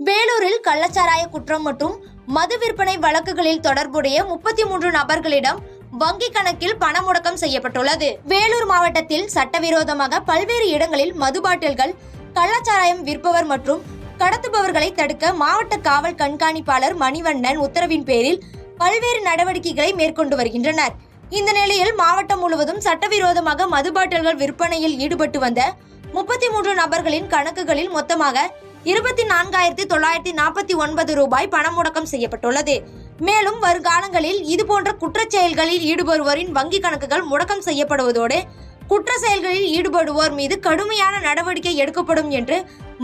வேலூரில் கள்ளச்சாராய குற்றம் மற்றும் மது விற்பனை வழக்குகளில் தொடர்புடைய 33 நபர்களிடம் வங்கி கணக்கில் பண முடக்கம் செய்யப்பட்டுள்ளது. வேலூர் மாவட்டத்தில் சட்டவிரோதமாக பல்வேறு இடங்களில் மது பாட்டில்கள், கள்ளச்சாராயம் விற்பவர் மற்றும் கடத்துபவர்களை தடுக்க மாவட்ட காவல் கண்காணிப்பாளர் மணிவண்ணன் உத்தரவின் பேரில் பல்வேறு நடவடிக்கைகளை மேற்கொண்டு வருகின்றனர். இந்த நிலையில் மாவட்டம் முழுவதும் சட்டவிரோதமாக மது பாட்டில்கள் விற்பனையில் ஈடுபட்டு வந்த 33 நபர்களின் கணக்குகளில் மொத்தமாக 24,949 ரூபாய் பண முடக்கம் செய்யப்பட்டுள்ளது. மேலும் வருங்காலங்களில் இதுபோன்ற குற்றச் செயல்களில் ஈடுபடுவோரின் வங்கி கணக்குகள் முடக்கம் செய்யப்படுவதோடு குற்ற செயல்களில் ஈடுபடுவோர் மீது கடுமையான நடவடிக்கை எடுக்கப்படும் என்று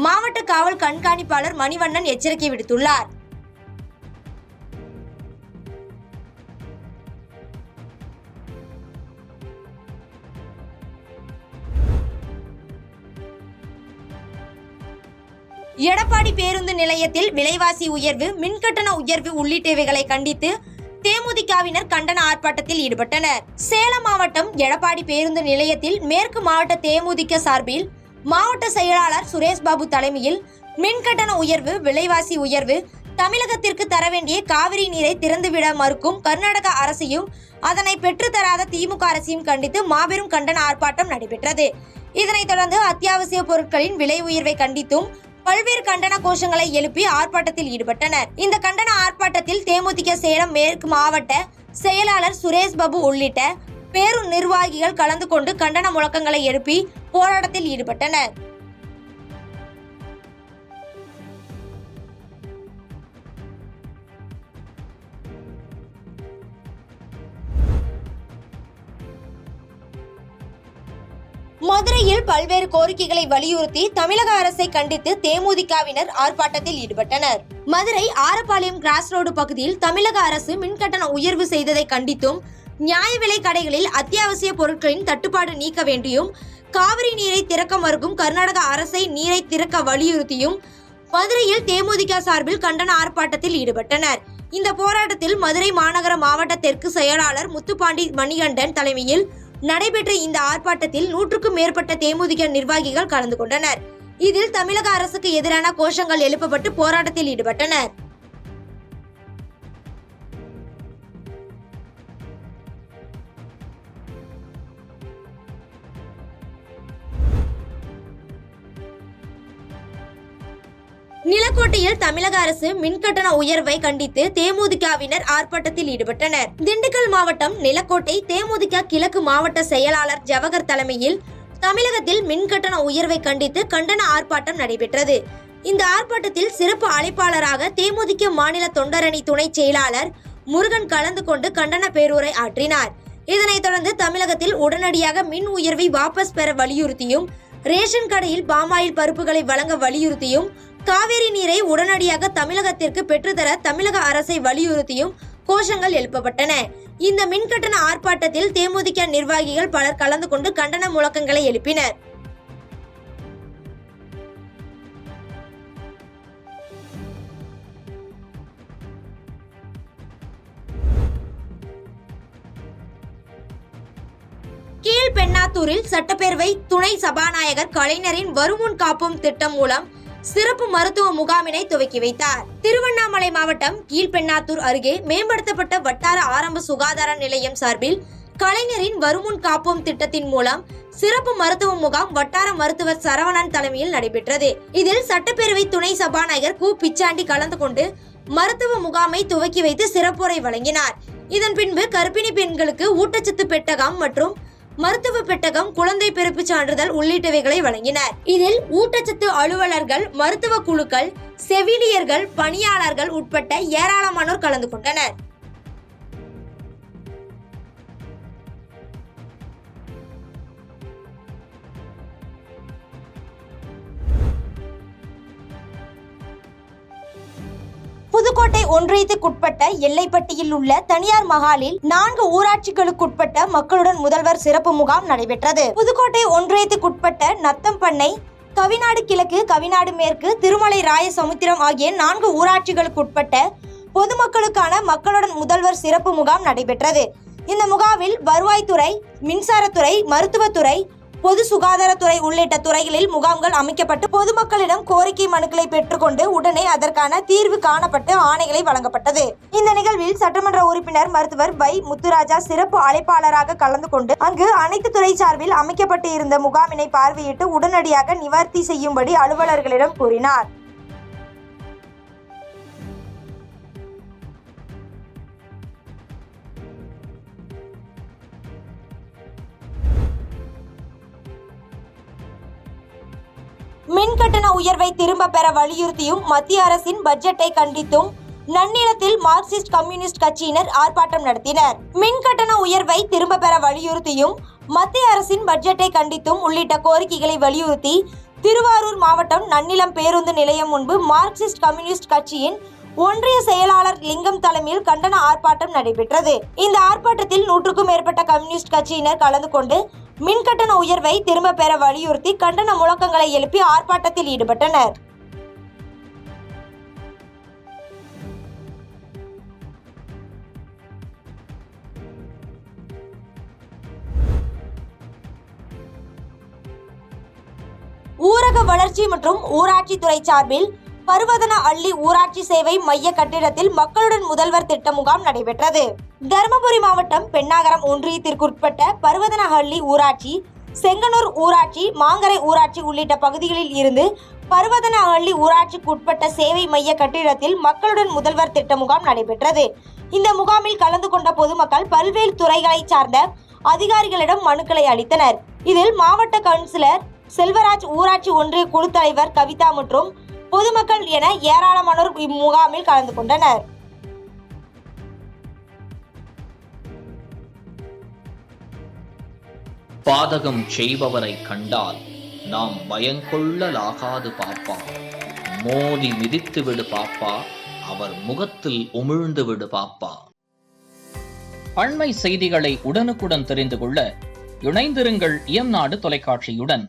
மாவட்ட காவல் கண்காணிப்பாளர் மணிவண்ணன் எச்சரிக்கை விடுத்துள்ளார். எடப்பாடி பேருந்து நிலையத்தில் விலைவாசி உயர்வு, மின்கட்டண உயர்வு உள்ளிட்டவைகளை கண்டித்து தேமுதிகவினர் கண்டன ஆர்ப்பாட்டத்தில் ஈடுபட்டனர். சேலம் மாவட்டம் எடப்பாடி பேருந்து நிலையத்தில் மேற்கு மாவட்ட தேமுதிக சார்பில் மாவட்ட செயலாளர் சுரேஷ்பாபு தலைமையில் மின்கட்டண உயர்வு, விலைவாசி உயர்வு, தமிழகத்திற்கு தர வேண்டிய காவிரி நீரை திறந்துவிட மறுக்கும் கர்நாடக அரசையும் அதனை பெற்றுத்தராத திமுக அரசையும் கண்டித்து மாபெரும் கண்டன ஆர்ப்பாட்டம் நடைபெற்றது. இதனைத் தொடர்ந்து அத்தியாவசிய பொருட்களின் விலை உயர்வை கண்டித்தும் பல்வேறு கண்டன கோஷங்களை எழுப்பி ஆர்ப்பாட்டத்தில் ஈடுபட்டனர். இந்த கண்டன ஆர்ப்பாட்டத்தில் தேமுதிக சேலம் மேற்கு மாவட்ட செயலாளர் சுரேஷ்பாபு உள்ளிட்ட பேருந்து நிர்வாகிகள் கலந்து கொண்டு கண்டன முழக்கங்களை எழுப்பி போராட்டத்தில் ஈடுபட்டனர். மதுரையில் பல்வேறு கோரிக்கைகளை வலியுறுத்தி தமிழக அரசை கண்டித்து தேமுதிகவினர் ஆர்ப்பாட்டத்தில் ஈடுபட்டனர். மதுரை ஆரப்பாளையம் கிராஸ் ரோடு பகுதியில் தமிழக அரசு மின்கட்டண உயர்வு செய்ததை கண்டித்தும், நியாய விலை கடைகளில் அத்தியாவசிய பொருட்களின் தட்டுப்பாடு நீக்க வேண்டியும், காவிரி நீரை திறக்க மறுக்கும் கர்நாடக அரசை நீரை திறக்க வலியுறுத்தியும் மதுரையில் தேமுதிக சார்பில் கண்டன ஆர்ப்பாட்டத்தில் ஈடுபட்டனர். இந்த போராட்டத்தில் மதுரை மாநகர மாவட்ட தெற்கு செயலாளர் முத்துப்பாண்டி மணிகண்டன் தலைமையில் நடைபெற்ற இந்த ஆர்ப்பாட்டத்தில் 100க்கும் மேற்பட்ட தேமுதிக நிர்வாகிகள் கலந்து கொண்டனர். இதில் தமிழக அரசுக்கு எதிரான கோஷங்கள் எழுப்பப்பட்டு போராட்டத்தில் ஈடுபட்டனர். நிலக்கோட்டையில் தமிழக அரசு மின்கட்டண உயர்வை கண்டித்து தேமுதிகவினர் ஆர்ப்பாட்டத்தில் ஈடுபட்டனர். திண்டுக்கல் மாவட்டம் நிலக்கோட்டை தேமுதிக கிழக்கு மாவட்ட செயலாளர் ஜவஹர் தலைமையில் தமிழகத்தில் மின்கட்டண உயர்வை கண்டித்து கண்டன ஆர்ப்பாட்டம் நடைபெற்றது. இந்த ஆர்ப்பாட்டத்தில் சிறப்பு அழைப்பாளராக தேமுதிக மாநில தொண்டரணி துணை செயலாளர் முருகன் கலந்து கொண்டு கண்டன பேருரை ஆற்றினார். இதனைத் தொடர்ந்து தமிழகத்தில் உடனடியாக மின் உயர்வை வாபஸ் பெற வலியுறுத்தியும், ரேஷன் கடையில் பாமாயில் பருப்புகளை வழங்க வலியுறுத்தியும், காவிரி நீரை உடனடியாக தமிழகத்திற்கு பெற்றுத்தர தமிழக அரசை வலியுறுத்தியும் கோஷங்கள் எழுப்பப்பட்டன. இந்த மின்கட்டண ஆர்ப்பாட்டத்தில் தேமுதிக நிர்வாகிகள் பலர் கலந்து கொண்டு கண்டன முழக்கங்களை எழுப்பினர். கீழ்பெண்ணாத்தூரில் சட்டப்பேரவை துணை சபாநாயகர் கலைஞரின் வருமுன் காப்போம் திட்டம் மூலம் சிறப்பு மருத்துவ முகாமினை துவக்கி வைத்தார். திருவண்ணாமலை மாவட்டம் கீழ்பெண்ணாத்தூர் அருகே மேம்படுத்தப்பட்ட வட்டார ஆரம்ப சுகாதார நிலையம் சார்பில் கலைஞரின் வருமுன் காப்போம் திட்டத்தின் மூலம் சிறப்பு மருத்துவ முகாம் வட்டார மருத்துவர் சரவணன் தலைமையில் நடைபெற்றது. இதில் சட்டப்பேரவை துணை சபாநாயகர் கு பிச்சாண்டி கலந்து கொண்டு மருத்துவ முகாமை துவக்கி வைத்து சிறப்புரை வழங்கினார். இதன் பின்பு கர்ப்பிணி பெண்களுக்கு ஊட்டச்சத்து பெட்டகம் மற்றும் மருத்துவ பெட்டகம், குழந்தை பிறப்பு சான்றிதழ் உள்ளிட்டவைகளை வழங்கினர். இதில் ஊட்டச்சத்து அலுவலர்கள், மருத்துவ குழுக்கள், செவிலியர்கள், பணியாளர்கள் உட்பட்ட ஏராளமானோர் கலந்து கொண்டனர். புதுக்கோட்டை ஒன்றியத்துக்குட்பட்ட எல்லைப்பட்டியில் உள்ள தனியார் மகாலில் 4 ஊராட்சிகளுக்குட்பட்ட மக்களுடன் முதல்வர் சிறப்பு முகாம் நடைபெற்றது. புதுக்கோட்டை ஒன்றியத்துக்குட்பட்ட நத்தம்பண்ணை, கவிநாடு கிழக்கு, கவிநாடு மேற்கு, திருமலை ராயசமுத்திரம் ஆகிய 4 ஊராட்சிகளுக்குட்பட்ட பொதுமக்களுக்கான மக்களுடன் முதல்வர் சிறப்பு முகாம் நடைபெற்றது. இந்த முகாமில் வருவாய்த்துறை, மின்சாரத்துறை, மருத்துவத்துறை, பொது சுகாதாரத்துறை உள்ளிட்ட துறைகளில் முகாம்கள் அமைக்கப்பட்டு பொதுமக்களிடம் கோரிக்கை மனுக்களை பெற்றுக்கொண்டு உடனே அதற்கான தீர்வு காணப்பட்டு ஆணைகளை வழங்கப்பட்டது. இந்த நிகழ்வில் சட்டமன்ற உறுப்பினர் மருத்துவர் வை. முத்துராஜா சிறப்பு அழைப்பாளராக கலந்து கொண்டு அங்கு அனைத்து துறை சார்பில் அமைக்கப்பட்டு இருந்த முகாமினை பார்வையிட்டு உடனடியாக நிவர்த்தி செய்யும்படி அலுவலர்களிடம் கூறினார். மின் கட்டண உயர்வை திரும்ப பெற வலியுறுத்தியும் மத்திய அரசின் பட்ஜெட்டை கண்டித்தும் நன்னிலத்தில் மார்க்சிஸ்ட் கம்யூனிஸ்ட் கட்சியினர் ஆர்ப்பாட்டம் நடத்தினர். மின் கட்டண உயர்வை திரும்ப பெற வலியுறுத்தியும் மத்திய அரசின் பட்ஜெட்டை கண்டித்தும் உள்ளிட்ட கோரிக்கைகளை வலியுறுத்தி திருவாரூர் மாவட்டம் நன்னிலம் பேருந்து நிலையம் முன்பு மார்க்சிஸ்ட் கம்யூனிஸ்ட் கட்சியின் ஒன்றிய செயலாளர் லிங்கம் தலைமையில் கண்டன ஆர்ப்பாட்டம் நடைபெற்றது. இந்த ஆர்ப்பாட்டத்தில் 100க்கும் மேற்பட்ட கம்யூனிஸ்ட் கட்சியினர் கலந்து கொண்டு மின் கட்டண உயர்வை திரும்ப பெற வலியுறுத்தி கண்டன முழக்கங்களை எழுப்பி ஆர்ப்பாட்டத்தில் ஈடுபட்டனர். ஊரக வளர்ச்சி மற்றும் ஊராட்சி துறை சார்பில் பருவதன அள்ளி ஊராட்சி சேவை மைய கட்டிடத்தில் மக்களுடன் முதல்வர் திட்ட முகாம் நடைபெற்றது. தருமபுரி மாவட்டம் பெண்ணாகரம் ஒன்றியத்திற்குட்பட்ட பருவதனஹள்ளி ஊராட்சி, செங்கனூர் ஊராட்சி, மாங்கரை ஊராட்சி உள்ளிட்ட பகுதிகளில் இருந்து பருவதனஹள்ளி ஊராட்சிக்குட்பட்ட சேவை மைய கட்டிடத்தில் மக்களுடன் முதல்வர் திட்ட முகாம் நடைபெற்றது. இந்த முகாமில் கலந்து கொண்ட பொதுமக்கள் பல்வேறு துறைகளை சார்ந்த அதிகாரிகளிடம் மனுக்களை அளித்தனர். இதில் மாவட்ட கவுன்சிலர் செல்வராஜ், ஊராட்சி ஒன்றிய குழு தலைவர் கவிதா மற்றும் பொதுமக்கள் என ஏராளமானோர் இம்முகாமில் கலந்து கொண்டனர். பாதகம் செய்பவரை கண்டால் நாம் பயங்கொள்ளலாகாது பாப்பா, மோதி மிதித்து விடு பாப்பா, அவர் முகத்தில் உமிழ்ந்து விடு பாப்பா. அண்மை செய்திகளை உடனுக்குடன் தெரிந்து கொள்ள இணைந்திருங்கள் இயம்நாடு தொலைக்காட்சியுடன்.